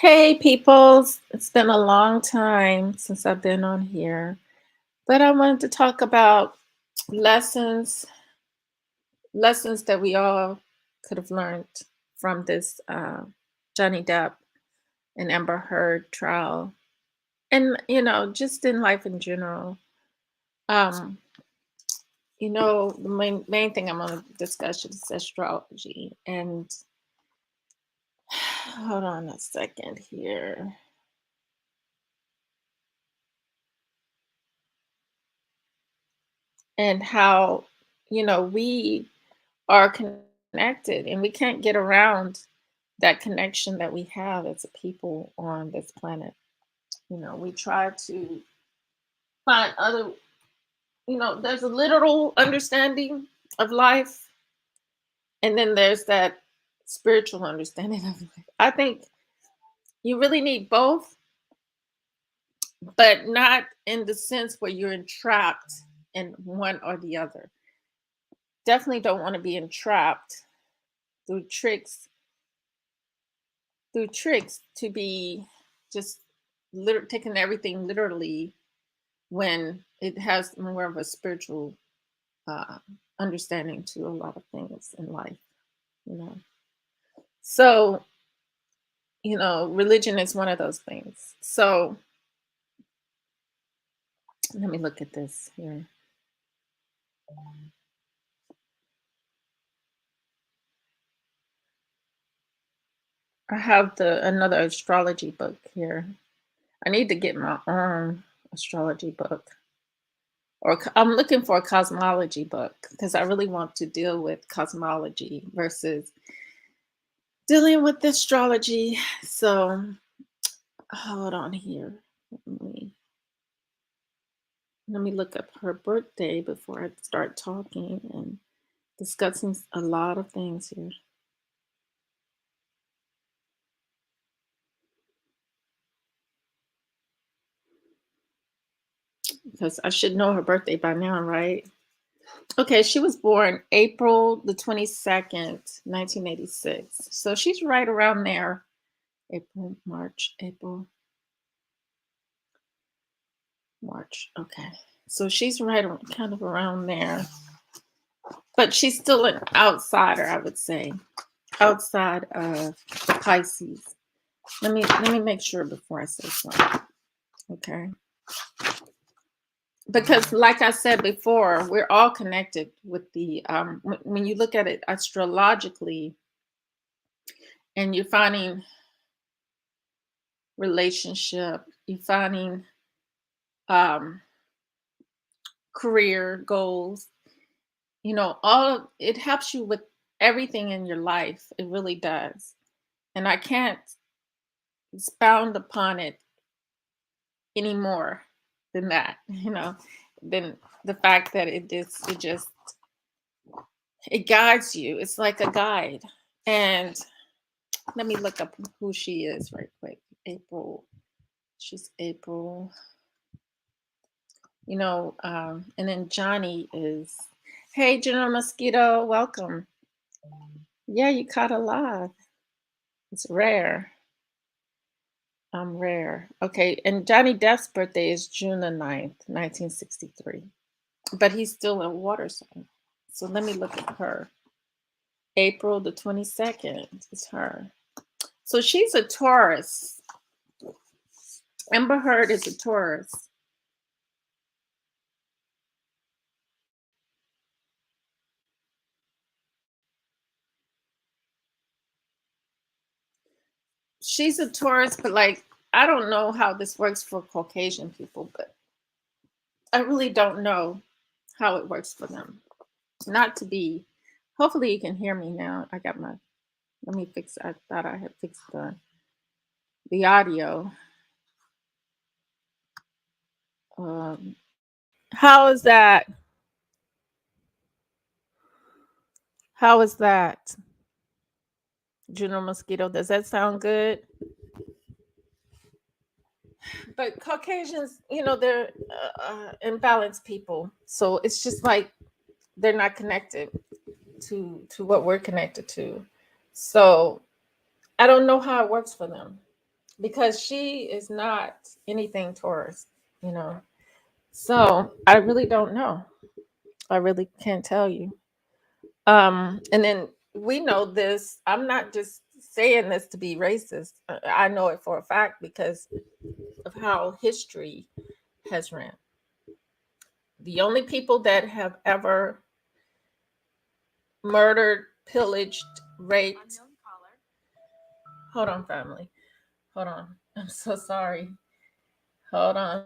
Hey, peoples. It's been a long time since I've been on here, but I wanted to talk about lessons, lessons that we all could have learned from this Johnny Depp and Amber Heard trial, and just in life in general. Um, the main thing I'm going to discuss is astrology. And hold on a second here. And how we are connected and we can't get around that connection that we have as a people on this planet. We try to find other, there's a literal understanding of life, and then there's that spiritual understanding of life. I think you really need both, but not in the sense where you're entrapped in one or the other. Definitely don't want to be entrapped through tricks to be just taking everything literally when it has more of a spiritual uh, understanding to a lot of things in life, you know. So, religion is one of those things. So, let me look at this here. I have the another astrology book here. I need to get my own astrology book. I'm looking for a cosmology book because I really want to deal with cosmology versus dealing with astrology. So hold on here. Let me let me look up her birthday before I start talking and discussing a lot of things here. Because I should know her birthday by now, right? Okay, she was born April the 22nd, 1986. So she's right around there. April, March, April, March. Okay. So she's kind of around there. But she's still an outsider, I would say. Outside of the Pisces. Let me make sure before I say something. Okay. Because like I said before, we're all connected with the when you look at it astrologically and you're finding relationship, you're finding um career goals, all it helps you with everything in your life. It really does. And I can't expound upon it any more than that, than the fact that it guides you. It's like a guide. And let me look up who she is right quick. April. She's April. And then Johnny is, hey, General Mosquito, welcome. Yeah, you caught a lot. It's rare. I'm rare. Okay, and Johnny Depp's birthday is June the 9th, 1963. But he's still a water sign. So let me look at her. April the 22nd is her. So she's a Taurus. Amber Heard is a Taurus. She's a Taurus, but like, I don't know how this works for Caucasian people, but I really don't know how it works for them. Not to be, hopefully you can hear me now. Let me fix, I thought I had fixed the audio. Um, how is that? How is that? General Mosquito, does that sound good? But Caucasians, they're imbalanced people. So it's just like they're not connected to what we're connected to. So I don't know how it works for them. because she is not anything Taurus, you know. So I really don't know. I really can't tell you. And then we know this. I'm not just saying this to be racist. I know it for a fact because of how history has ran. The only people that have ever murdered, pillaged, raped. Hold on, family. Hold on. I'm so sorry. Hold on.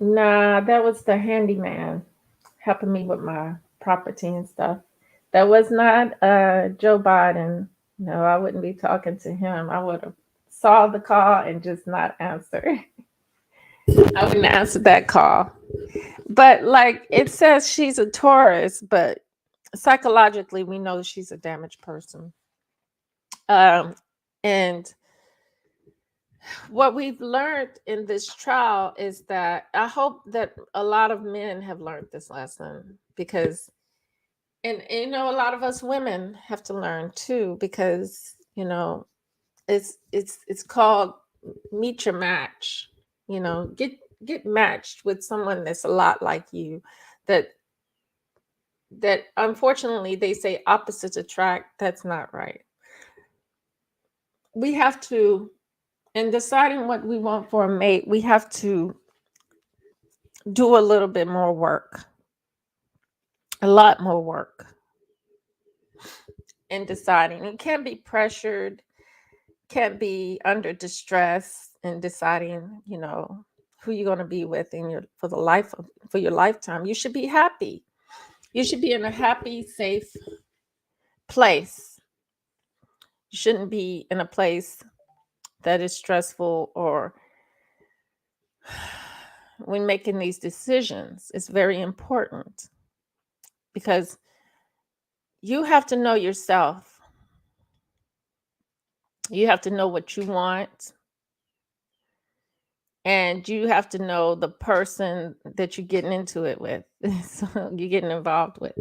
Nah, that was the handyman helping me with my property and stuff. That was not Joe Biden. No, I wouldn't be talking to him. I would have saw the call and just not answer. I wouldn't answer that call. But like it says she's a Taurus, but psychologically we know she's a damaged person. And what we've learned in this trial is that I hope that a lot of men have learned this lesson because and a lot of us women have to learn too because it's called meet your match. Get matched with someone that's a lot like you that unfortunately they say opposites attract. That's not right. We have to, in deciding what we want for a mate, we have to do a little bit more work, a lot more work in deciding. It can't be pressured, can't be under distress in deciding, who you're going to be with in your for your lifetime. You should be happy. You should be in a happy, safe place. You shouldn't be in a place that is stressful or when making these decisions. It's very important because you have to know yourself. You have to know what you want. And you have to know the person that you're getting into it with. So you're getting involved with.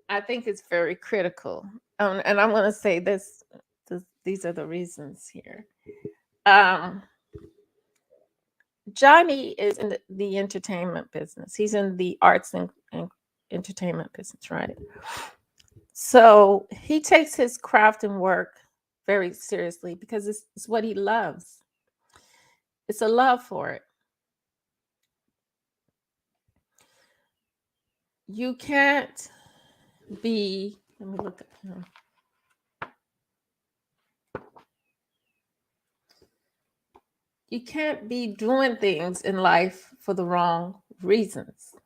I think it's very critical. And I'm going to say these are the reasons here. Johnny is in the entertainment business. He's in the arts and entertainment business, right? So he takes his craft and work very seriously because it's what he loves. It's a love for it. You can't be, let me look at him. You can't be doing things in life for the wrong reasons.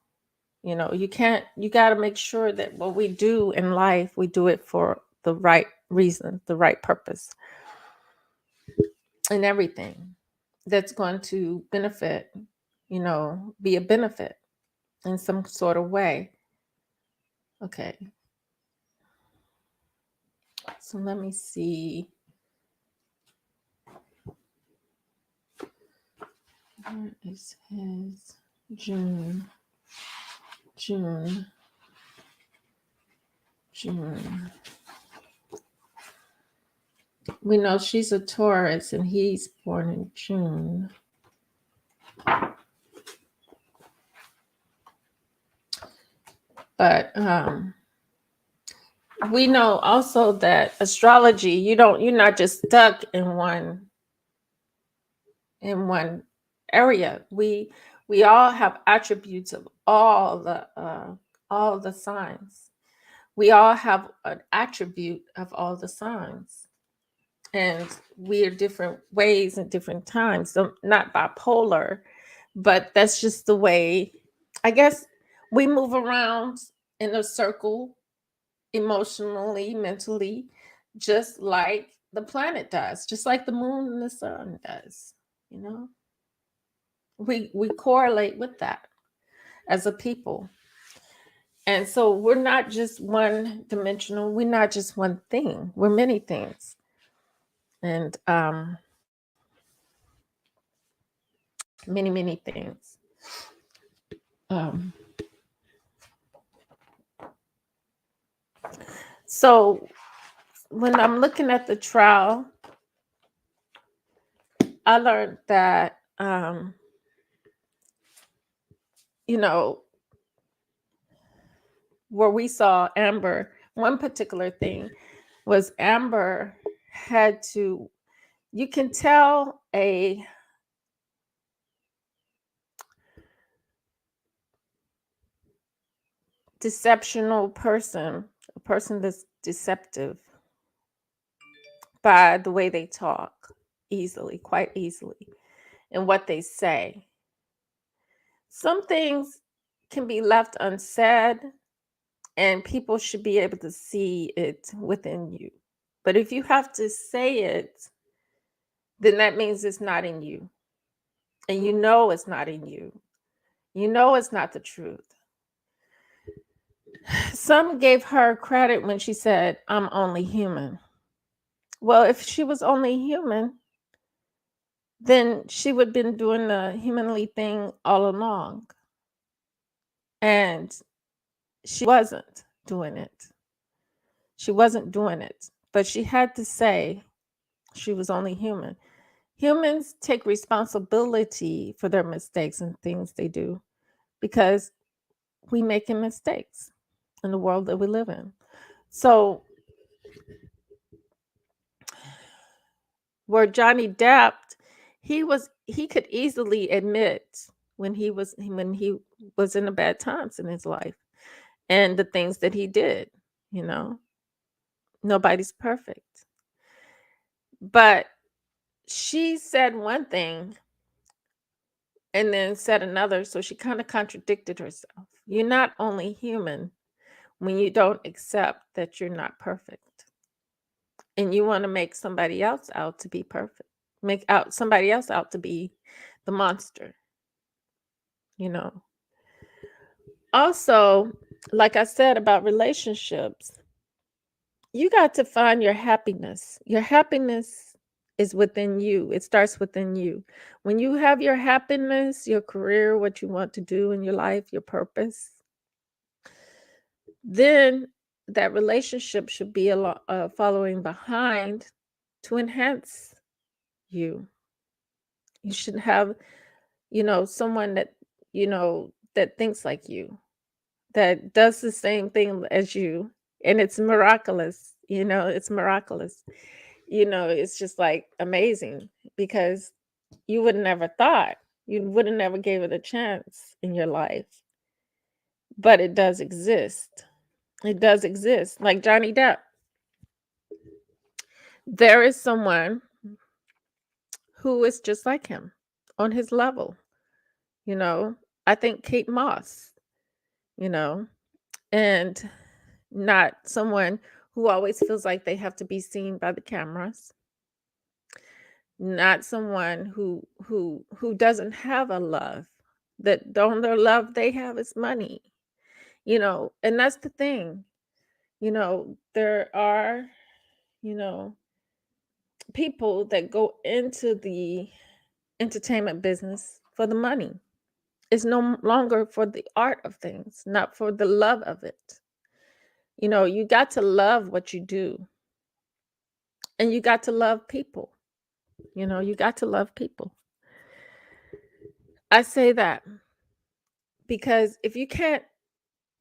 You can't, you got to make sure that what we do in life, we do it for the right reason, the right purpose, and everything that's going to benefit, be a benefit in some sort of way. Okay. So let me see. Where is his June? June. We know she's a Taurus and he's born in June. But we know also that astrology, you're not just stuck in one area. We all have attributes of all the signs. We all have an attribute of all the signs. And we are different ways and different times. So not bipolar, but that's just the way, I guess, we move around in a circle emotionally, mentally, just like the planet does, just like the moon and the sun does. We correlate with that as a people. And so we're not just one dimensional, we're not just one thing, we're many things. And many things. So when I'm looking at the trial, I learned that where we saw Amber, one particular thing was Amber had to, you can tell a deceptional person, a person that's deceptive, by the way they talk, quite easily, and what they say. Some things can be left unsaid, and people should be able to see it within you. But if you have to say it, then that means it's not in you. And you know it's not in you. You know it's not the truth. Some gave her credit when she said, I'm only human. Well, if she was only human, then she would have been doing the humanly thing all along. And she wasn't doing it. She wasn't doing it. But she had to say she was only human. Humans take responsibility for their mistakes and things they do because we making mistakes in the world that we live in. So where Johnny Depp, he could easily admit when he was in the bad times in his life and the things that he did, you know. Nobody's perfect. But she said one thing and then said another, so she kind of contradicted herself. You're not only human when you don't accept that you're not perfect. And you want to make somebody else out to be perfect. Make out somebody else out to be the monster, you know. Also, like I said about relationships, you got to find your happiness. Your happiness is within you. It starts within you. When you have your happiness, your career, what you want to do in your life, your purpose, then that relationship should be following behind to enhance you. You should have, someone that thinks like you, that does the same thing as you. And it's miraculous, it's miraculous. It's just like amazing because you would have never thought, you would have never gave it a chance in your life. But it does exist. It does exist. Like Johnny Depp. There is someone who is just like him on his level, you know. I think Kate Moss, you know, and not someone who always feels like they have to be seen by the cameras, not someone who doesn't have a love, that the only love they have is money, and that's the thing. There are, you know people that go into the entertainment business for the money. It's no longer for the art of things, not for the love of it. You got to love what you do, and you got to love people. You got to love people. I say that because if you can't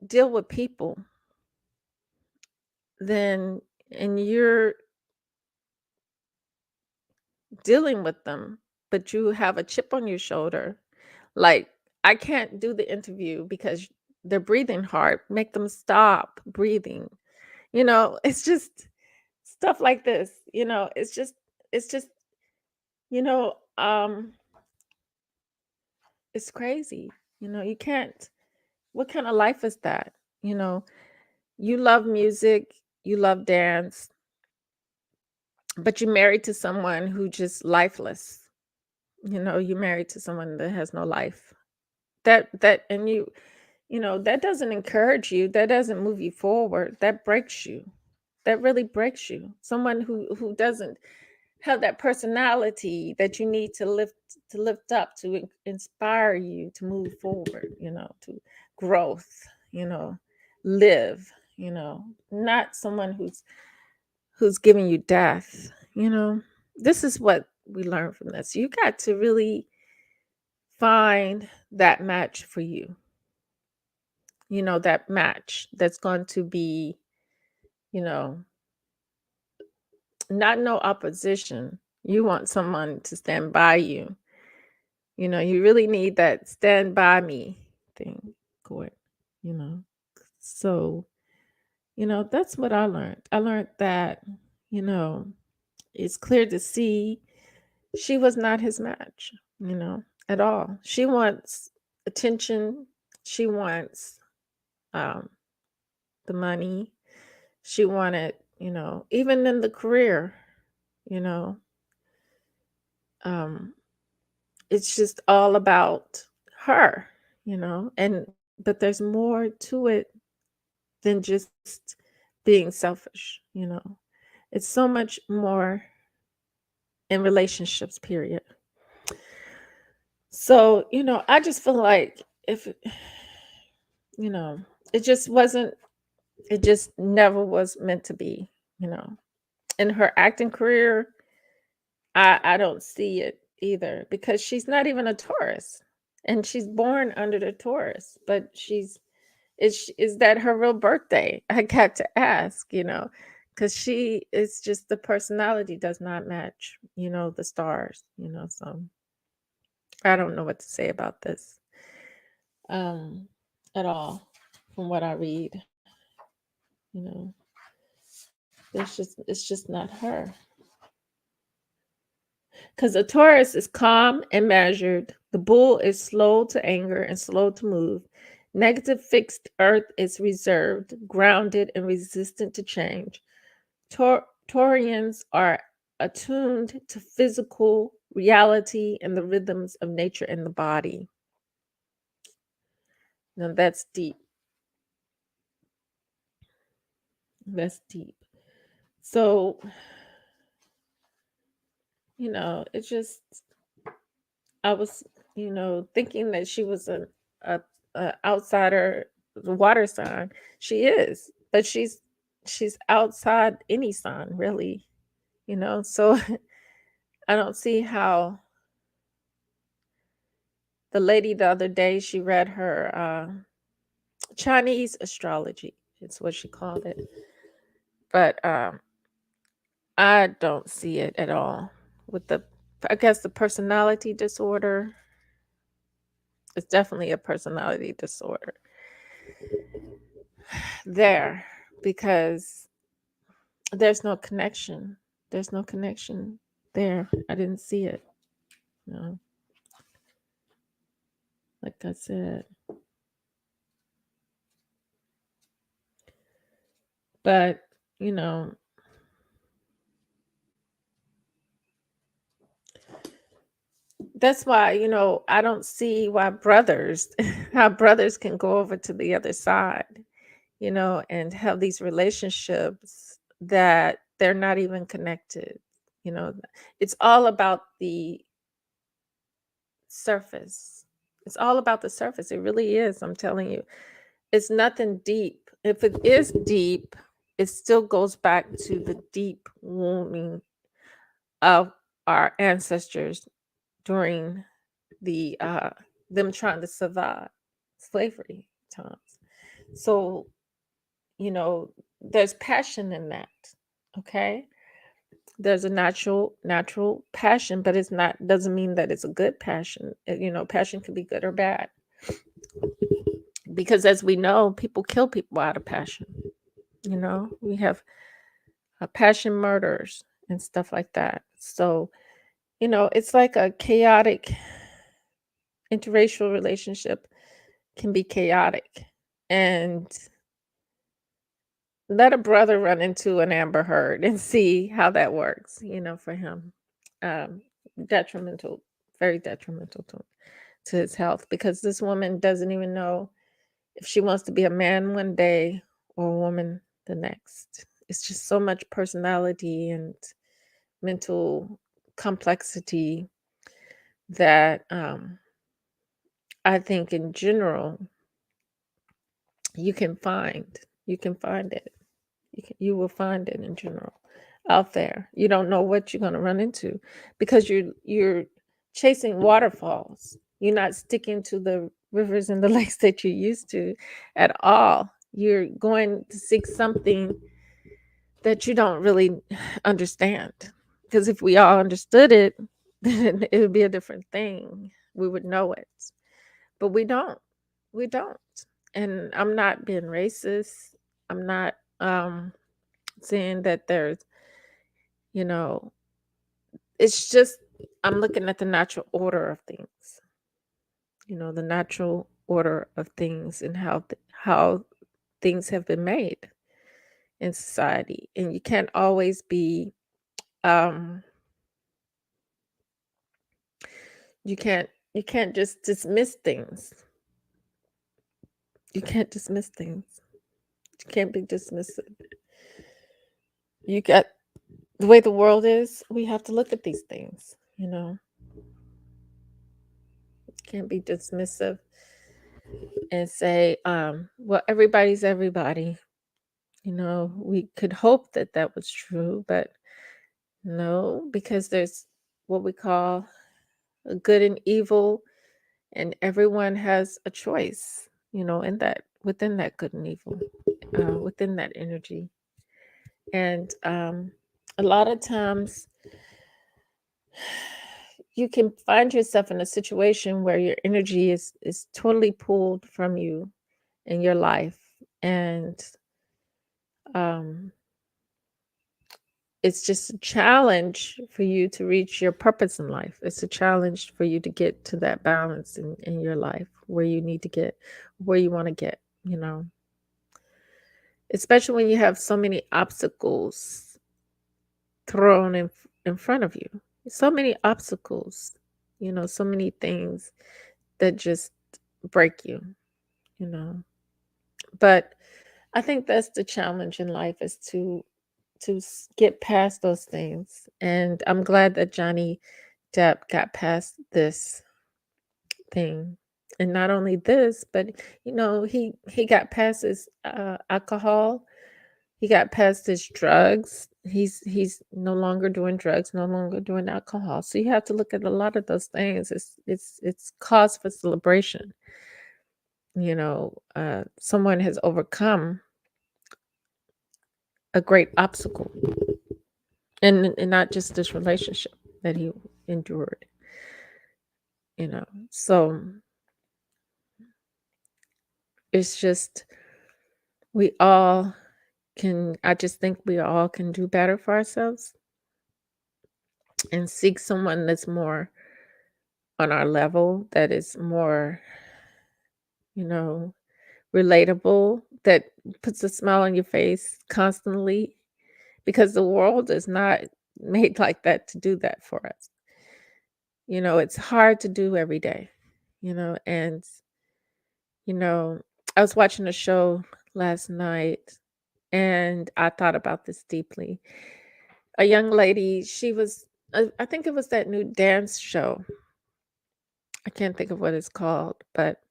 deal with people, then and you're dealing with them, but you have a chip on your shoulder, like, I can't do the interview because they're breathing hard. Make them stop breathing. It's just stuff like this. It's just, you know, um, it's crazy. You can't. What kind of life is that? You know, you love music, you love dance, but you're married to someone who just lifeless. You're married to someone that has no life. And that doesn't encourage you. That doesn't move you forward. That breaks you. That really breaks you. Someone who doesn't have that personality that you need to lift up, to inspire you to move forward, to growth, you know, live, not someone who's giving you death, This is what we learn from this. You got to really find that match for you. That match that's going to be, you know, not no opposition. You want someone to stand by you. You really need that stand by me thing going, you know. So, that's what I learned. I learned that, you know, it's clear to see she was not his match, at all. She wants attention. She wants um, the money. She wanted, even in the career, you know, um, it's just all about her, and but there's more to it than just being selfish, It's so much more in relationships, period. So, I just feel like if, you know, it just wasn't, it just never was meant to be, you know. In her acting career, I don't see it either because she's not even a Taurus and she's born under the Taurus, but is that her real birthday? I got to ask, because she is just the personality does not match, the stars, so I don't know what to say about this um at all from what I read, you know. It's just not her. Because the Taurus is calm and measured. The bull is slow to anger and slow to move. Negative fixed earth is reserved, grounded, and resistant to change. Taurians are attuned to physical reality and the rhythms of nature and the body. Now that's deep. That's deep. So, it just I was, thinking that she was a, a outsider, the water sign. She is, but she's outside any sign, really. So I don't see how the lady the other day she read her Chinese astrology. It's what she called it, but I don't see it at all with the. I guess the personality disorder. It's definitely a personality disorder there because there's no connection. There's no connection there. I didn't see it. No, like I said. But, you know, that's why, I don't see why brothers, how brothers can go over to the other side, and have these relationships that they're not even connected. You know, it's all about the surface. It's all about the surface. It really is. I'm telling you. It's nothing deep. If it is deep, it still goes back to the deep wounding of our ancestors during the them trying to survive slavery times. So, you know, there's passion in that. Okay? There's a natural passion, but it's not doesn't mean that it's a good passion. Passion can be good or bad. Because as we know, people kill people out of passion. We have passion murders and stuff like that. So, it's like a chaotic interracial relationship can be chaotic. And let a brother run into an Amber Heard and see how that works, for him. Um, Detrimental, very detrimental to his health because this woman doesn't even know if she wants to be a man one day or a woman the next. It's just so much personality and mental complexity that I think in general you can find you can find it. You will find it in general out there. You don't know what you're going to run into because you're chasing waterfalls. You're not sticking to the rivers and the lakes that you used to at all. You're going to seek something that you don't really understand. Because if we all understood it, then it would be a different thing. We would know it. But we don't. We don't. And I'm not being racist. I'm not saying that there's, you know, it's just I'm looking at the natural order of things, the natural order of things and how things have been made in society. And you can't always be um you can't just dismiss things. You can't dismiss things. You can't be dismissive. You got the way the world is, we have to look at these things, can't be dismissive and say, well, everybody's everybody. We could hope that that was true, but no, because there's what we call a good and evil, and everyone has a choice, in that within that good and evil, within that energy. And a lot of times you can find yourself in a situation where your energy is totally pulled from you in your life, and um it's just a challenge for you to reach your purpose in life. It's a challenge for you to get to that balance in your life where you need to get, where you want to get, especially when you have so many obstacles thrown in front of you. So many obstacles, so many things that just break you, you know. But I think that's the challenge in life, is to get past those things. And I'm glad that Johnny Depp got past this thing. And not only this, but he got past his alcohol. He got past his drugs. He's no longer doing drugs, no longer doing alcohol. So you have to look at a lot of those things. It's cause for celebration. Someone has overcome a great obstacle, and not just this relationship that he endured. So it's just, we all I just think we all can do better for ourselves and seek someone that's more on our level, that is more, you know, relatable, that puts a smile on your face constantly, because the world is not made like that to do that for us. It's hard to do every day, and, you know, I was watching a show last night, and I thought about this deeply. A young lady, she was, I think it was that new dance show. I can't think of what it's called, but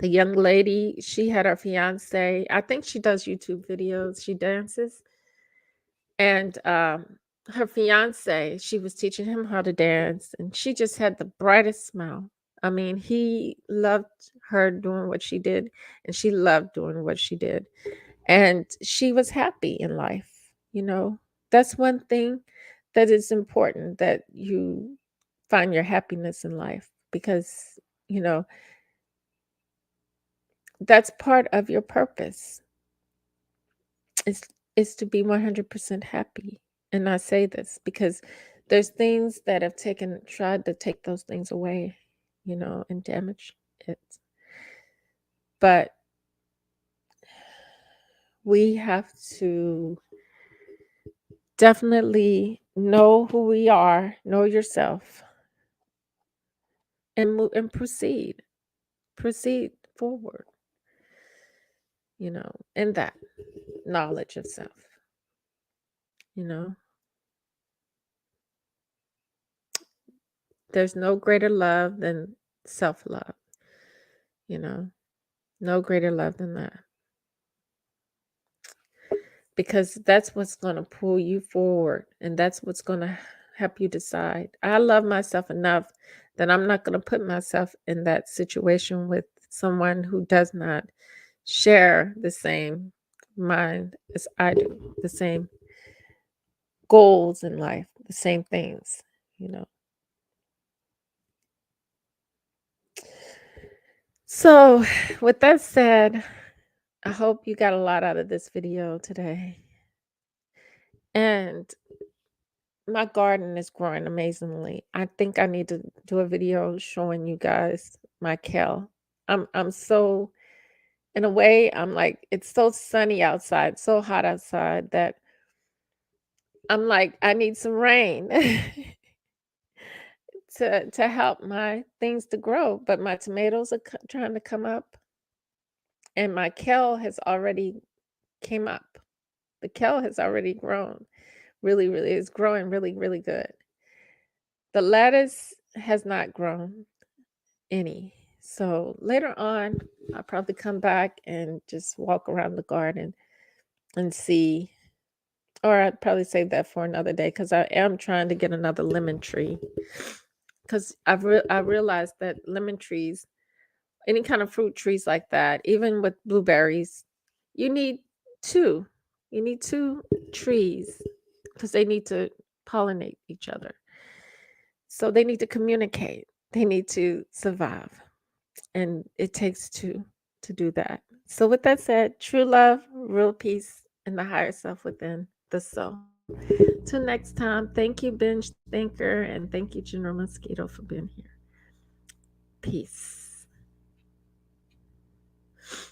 the young lady, she had her fiance. I think she does YouTube videos. She dances. And her fiance, she was teaching him how to dance, and she just had the brightest smile. I mean, he loved her doing what she did, and she loved doing what she did. And she was happy in life. That's one thing that is important, that you find your happiness in life, because, you know, that's part of your purpose, is is to be 100% happy. And I say this because there's things that have tried to take those things away, and damage it. But we have to definitely know who we are, know yourself, and move and proceed forward, in that knowledge of self, you know. There's no greater love than self-love, you know. No greater love than that. Because that's what's going to pull you forward, and that's what's going to help you decide. I love myself enough that I'm not going to put myself in that situation with someone who does not share the same mind as I do, the same goals in life, the same things, you know. So, with that said, I hope you got a lot out of this video today. And my garden is growing amazingly. I think I need to do a video showing you guys my kale. I'm so in a way, I'm like, it's so sunny outside, so hot outside that I'm like, I need some rain to help my things to grow. But my tomatoes are trying to come up, and my kale has already came up. The kale has already grown. Really, really is growing really, really good. The lettuce has not grown any. So later on, I'll probably come back and just walk around the garden and see. Or I'd probably save that for another day because I am trying to get another lemon tree. Because I realized that lemon trees, any kind of fruit trees like that, even with blueberries, you need two. You need two trees because they need to pollinate each other. So they need to communicate. They need to survive. And it takes two to do that. So with that said, true love, real peace, and the higher self within the soul. Till next time, thank you, Binge Thinker, and thank you, General Mosquito, for being here. Peace.